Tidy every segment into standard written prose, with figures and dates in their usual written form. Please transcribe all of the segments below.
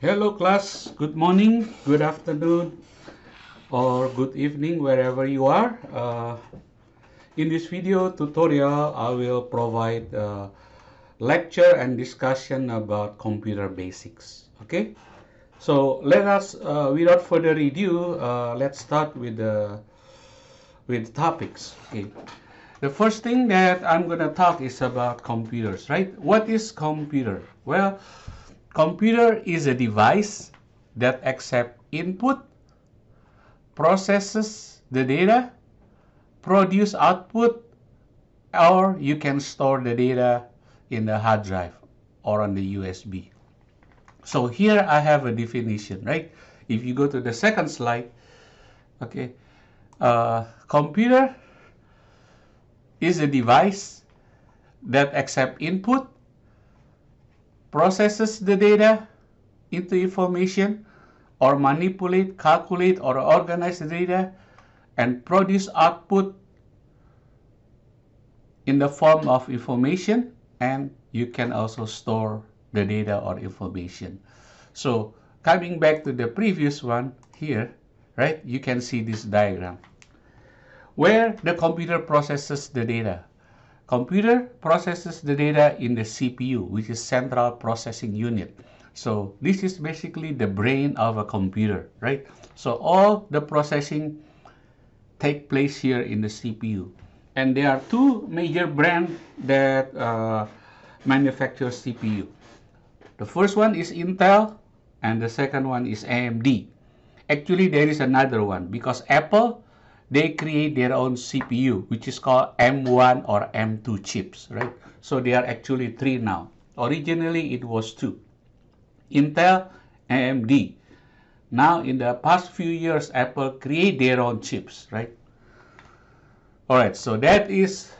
Hello class, good morning, good afternoon, or good evening wherever you are. In this video tutorial, I will provide a lecture and discussion about computer basics. Okay, so let us, without further ado, let's start with topics. Okay, the first thing that I'm gonna talk is about computers, right? What is computer? Well, computer is a device that accepts input, processes the data, produce output, or you can store the data in the hard drive or on the USB. So here I have a definition, right? If you go to the second slide, okay, computer is a device that accepts input, processes the data into information, or manipulate, calculate, or organize the data, and produce output in the form of information, and you can also store the data or information. So coming back to the previous one here, right, you can see this diagram where the computer processes the data. Computer processes the data in the CPU, which is Central Processing Unit. So this is basically the brain of a computer, right? So all the processing take place here in the CPU. And there are two major brands that manufacture CPU. The first one is Intel and the second one is AMD. Actually, there is another one because Apple, they create their own CPU, which is called M1 or M2 chips, right? So there are actually three now. Originally, it was two. Intel, AMD. Now, in the past few years, Apple create their own chips, right? All right, so that is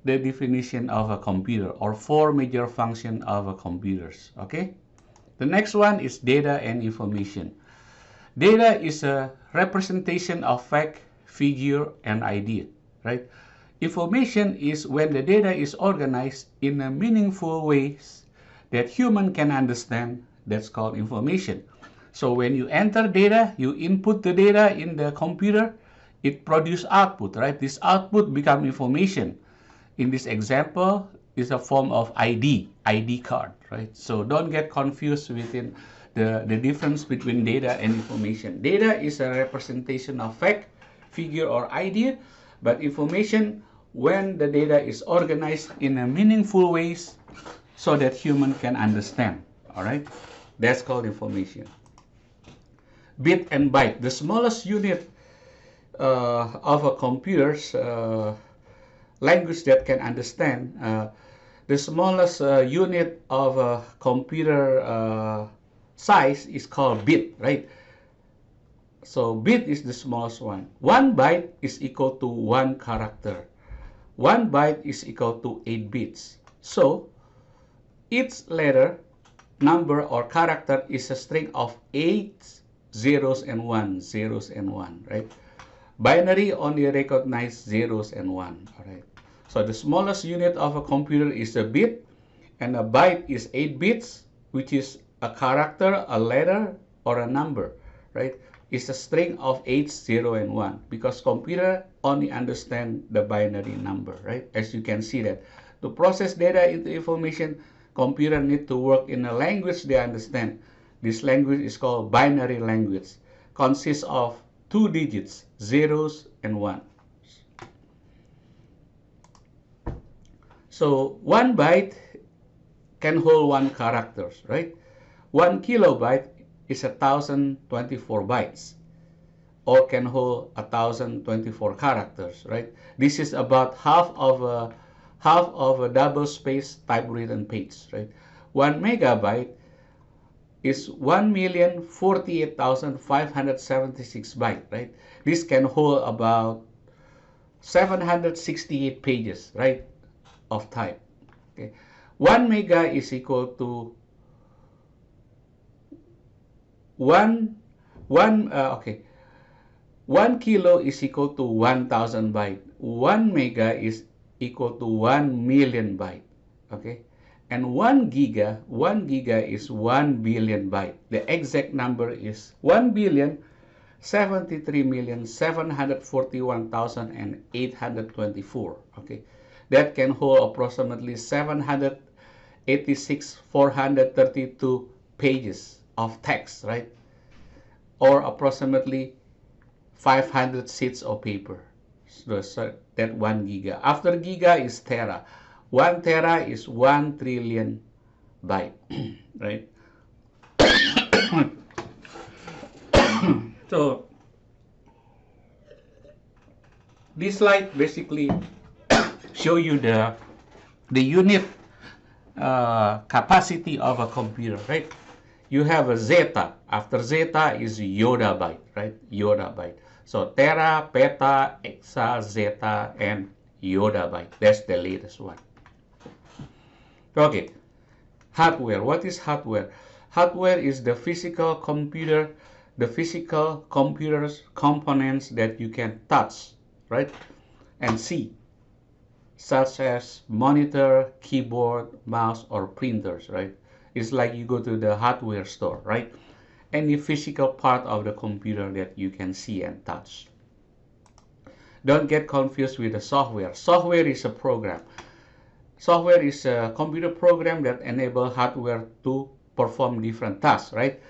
the definition of a computer or four major functions of a computers, okay? The next one is data and information. Data is a representation of fact, figure, and idea, right? Information is when the data is organized in a meaningful ways that human can understand. That's called information. So when you enter data, you input the data in the computer, it produces output, right? This output become information. In this example, is a form of ID card, right? So don't get confused within the difference between data and information. Data is a representation of fact, figure, or idea, but information when the data is organized in a meaningful ways so that human can understand, all right? That's called information. Bit and byte, the smallest unit of a computer's language that can understand. The smallest unit of a computer size is called bit, right? So bit is the smallest one. 1 byte is equal to 1 character. 1 byte is equal to 8 bits. So each letter, number, or character is a string of 8 zeros and 1, zeros and 1, right? Binary only recognize zeros and 1, all right? So the smallest unit of a computer is a bit, and a byte is 8 bits, which is a character, a letter, or a number, right? It's a string of 8, 0, and 1, because computer only understand the binary number, right? As you can see that. To process data into information, computer need to work in a language they understand. This language is called binary language. Consists of 2 digits, zeros and 1. So 1 byte can hold 1 characters, right? 1 kilobyte is 1024 bytes, or can hold 1024 characters, right? This is about half of a double space typewritten page, right? 1 megabyte is 1,048,576 bytes, right? This can hold about 768 pages, right, of type. Okay, 1 mega is equal to 1 kilo is equal to 1,000 byte. 1 mega is equal to 1 million byte. Okay, And 1 giga is 1 billion byte. The exact number is 1,073,741,824. Okay, that can hold approximately 786,432 pages of text, right? Or approximately 500 sheets of paper. So that 1 giga. After giga is tera. 1 tera is 1 trillion byte, right? So this slide basically show you the unit capacity of a computer, right? You have a zeta. After zeta is yottabyte, right? Yottabyte. So tera, peta, exa, zeta, and yottabyte. That's the latest one. Okay. Hardware. What is hardware? Hardware is the physical computer, the physical computer's components that you can touch, right? And see, such as monitor, keyboard, mouse, or printers, right? It's like you go to the hardware store, right? Any physical part of the computer that you can see and touch. Don't get confused with the software. Software is a program. Software is a computer program that enables hardware to perform different tasks, right?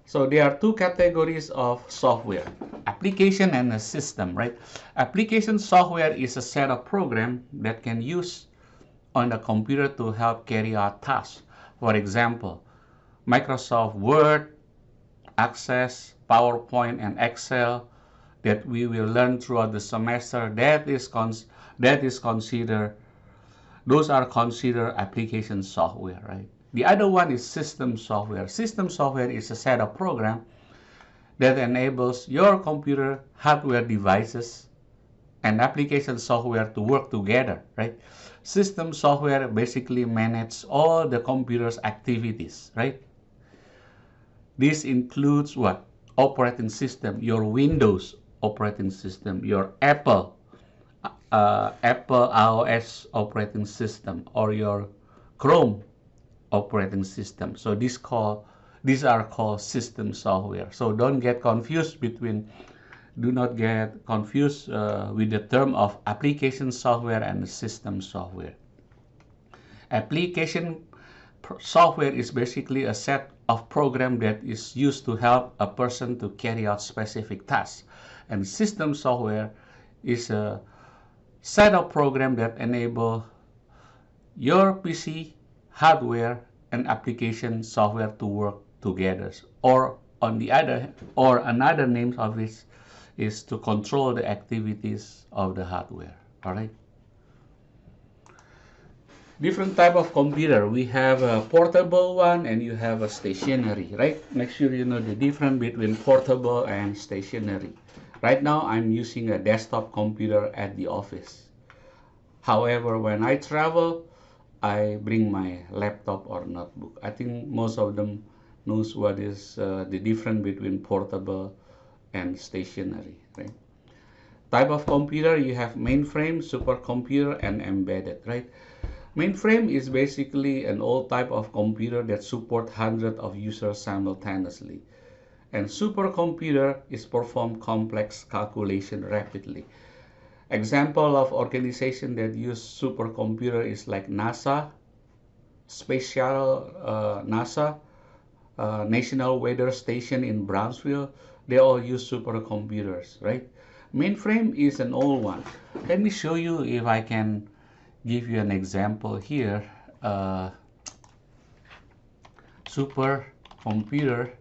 So there are two categories of software, application and a system, right? Application software is a set of programs that can use on the computer to help carry out tasks. For example, Microsoft Word, Access, PowerPoint, and Excel that we will learn throughout the semester, those are considered application software, right? The other one is system software. System software is a set of programs that enables your computer hardware devices and application software to work together, right? System software basically manages all the computer's activities, right? This includes what? Operating system, your Windows operating system, your Apple iOS operating system, or your Chrome operating system. So these are called system software. So do not get confused with the term of application software and system software. Application software is basically a set of programs that is used to help a person to carry out specific tasks. And system software is a set of programs that enable your PC hardware and application software to work together. Or another name of it is to control the activities of the hardware. All right. Different type of computer. We have a portable one and you have a stationary, right? Make sure you know the difference between portable and stationary. Right now I'm using a desktop computer at the office. However, when I travel, I bring my laptop or notebook. I think most of them knows what is the difference between portable and stationary, right? Type of computer, you have mainframe, supercomputer, and embedded, right? Mainframe is basically an old type of computer that supports hundreds of users simultaneously. And supercomputer is perform complex calculation rapidly. Example of organization that use supercomputer is like NASA, Space Shuttle, NASA, National Weather Station in Brownsville. They all use supercomputers, right? Mainframe is an old one. Let me show you if I can give you an example here. Supercomputer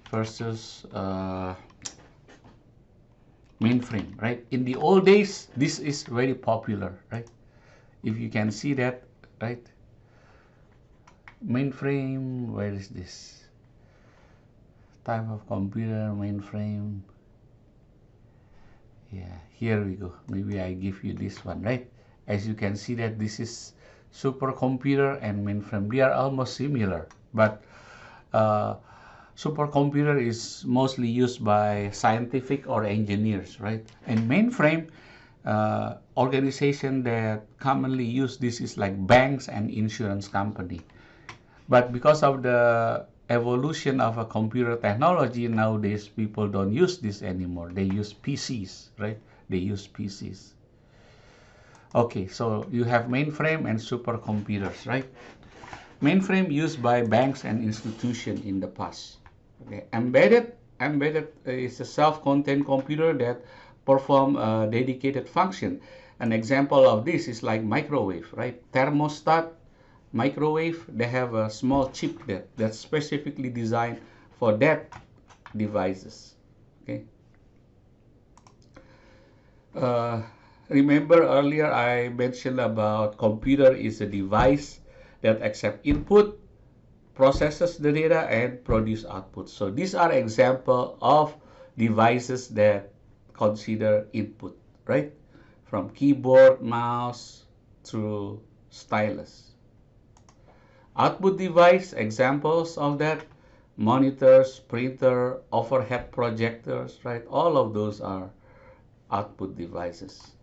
versus mainframe, right? In the old days, this is very popular, right? If you can see that, right? Mainframe, where is this? Type of computer, mainframe. Yeah, here we go. Maybe I give you this one, right? As you can see that this is supercomputer and mainframe. They are almost similar, but supercomputer is mostly used by scientific or engineers, right? And mainframe organization that commonly use this is like banks and insurance company. But because of the evolution of a computer technology, nowadays people don't use this anymore. They use PCs, right? They use PCs. Okay, so you have mainframe and supercomputers, right? Mainframe used by banks and institutions in the past. Okay. Embedded is a self-contained computer that perform a dedicated function. An example of this is like microwave, right? Thermostat, microwave, they have a small chip that's specifically designed for that devices. Okay. Remember earlier I mentioned about computer is a device that accept input, processes the data, and produce output. So these are example of devices that consider input, right? From keyboard, mouse, through stylus. Output device, examples of that, monitors, printer, overhead projectors, right? All of those are output devices.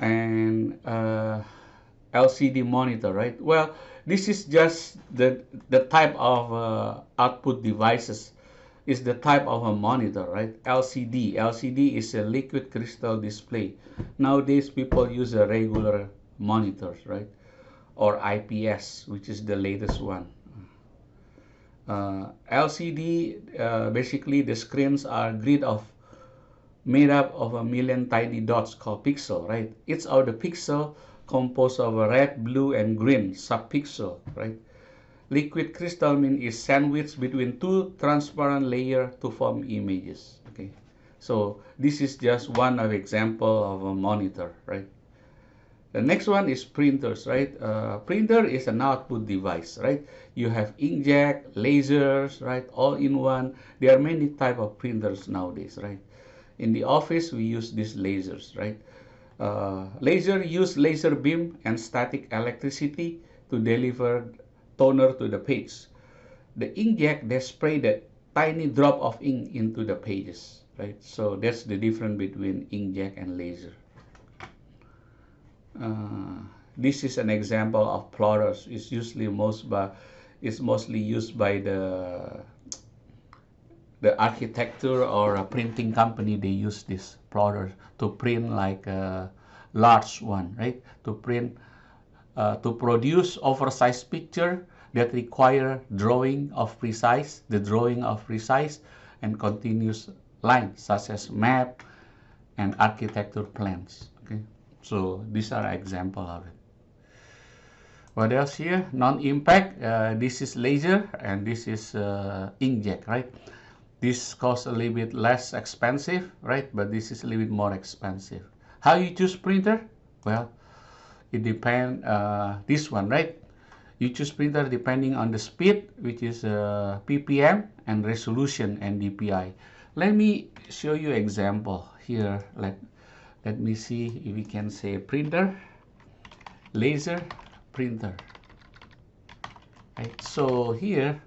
And LCD monitor, right? Well, this is just the type of output devices is the type of a monitor, right? LCD is a liquid crystal display. Nowadays, people use a regular monitors, right? Or IPS, which is the latest one. LCD, basically the screens are made up of a million tiny dots called pixel, right? Each of the pixel composed of a red, blue, and green subpixel, right? Liquid crystal means is sandwiched between two transparent layers to form images, okay? So this is just one of example of a monitor, right? The next one is printers, right? Printer is an output device, right? You have inkjet, lasers, right? All in one. There are many type of printers nowadays, right? In the office, we use these lasers, right? Laser use laser beam and static electricity to deliver toner to the page. The inkjet, they spray the tiny drop of ink into the pages, right? So that's the difference between inkjet and laser. This is an example of plotters. It's mostly used by the architecture or a printing company. They use this plotter to print like a large one, right? To print, to produce oversized picture that require the drawing of precise and continuous lines such as map and architecture plans. Okay, so these are example of it. What else here? Non-impact. This is laser and this is inkjet, right? This costs a little bit less expensive, right? But this is a little bit more expensive. How you choose printer? Well, it depends, this one, right? You choose printer depending on the speed, which is ppm, and resolution and dpi. Let me show you example here. Let me see if we can say printer, laser, printer. Right? So here,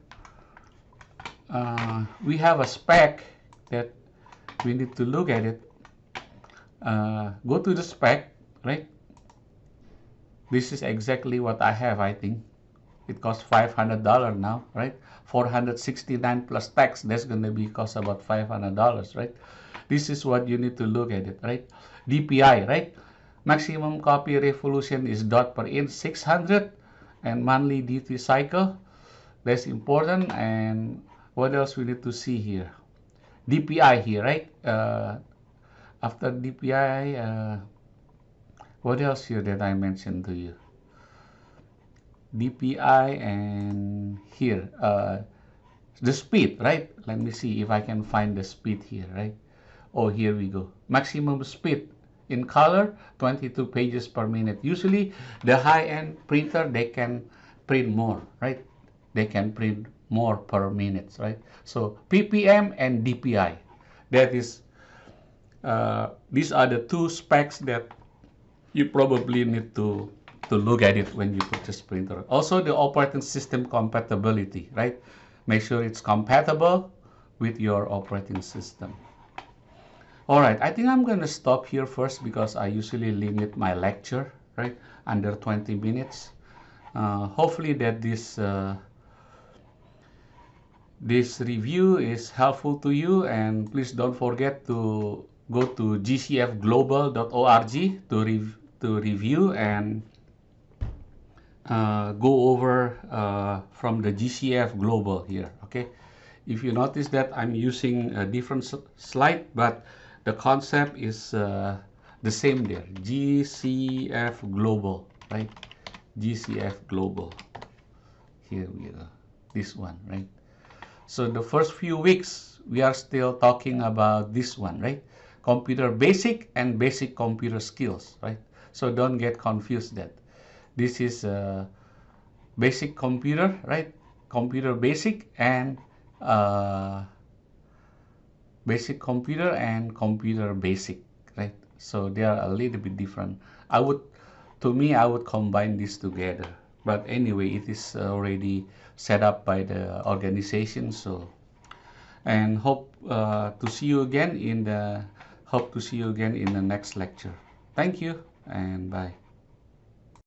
we have a spec that we need to look at it. Go to the spec, right? This is exactly what I have, I think. It costs $500 now, right? 469 plus tax, that's going to be cost about $500, right? This is what you need to look at it, right? DPI, right? Maximum copy resolution is dot per inch 600, and monthly duty cycle, that's important. And what else we need to see here? DPI here, right? After DPI, what else here that I mentioned to you? DPI and here, the speed, right? Let me see if I can find the speed here, right? Oh, here we go. Maximum speed in color, 22 pages per minute. Usually, the high-end printer, they can print more, right? They can print more per minute, right? So ppm and DPI, that is, these are the two specs that you probably need to look at it when you purchase printer. Also, the operating system compatibility, right? Make sure it's compatible with your operating system. All right, I think I'm gonna stop here first because I usually limit my lecture, right, under 20 minutes. Hopefully that this review is helpful to you, and please don't forget to go to gcfglobal.org to review and go over from the GCF Global here. Okay, if you notice that I'm using a different slide, but the concept is the same there. GCF Global, right? GCF Global. Here we go. This one, right? So the first few weeks we are still talking about this one, right? Computer basic and basic computer skills, right? So don't get confused that this is basic computer, right? Computer basic and uh, basic computer and computer basic, right? So they are a little bit different. To me, I would combine these together. But anyway, it is already set up by the organization. So, and hope to see you again in the next lecture. Thank you and bye.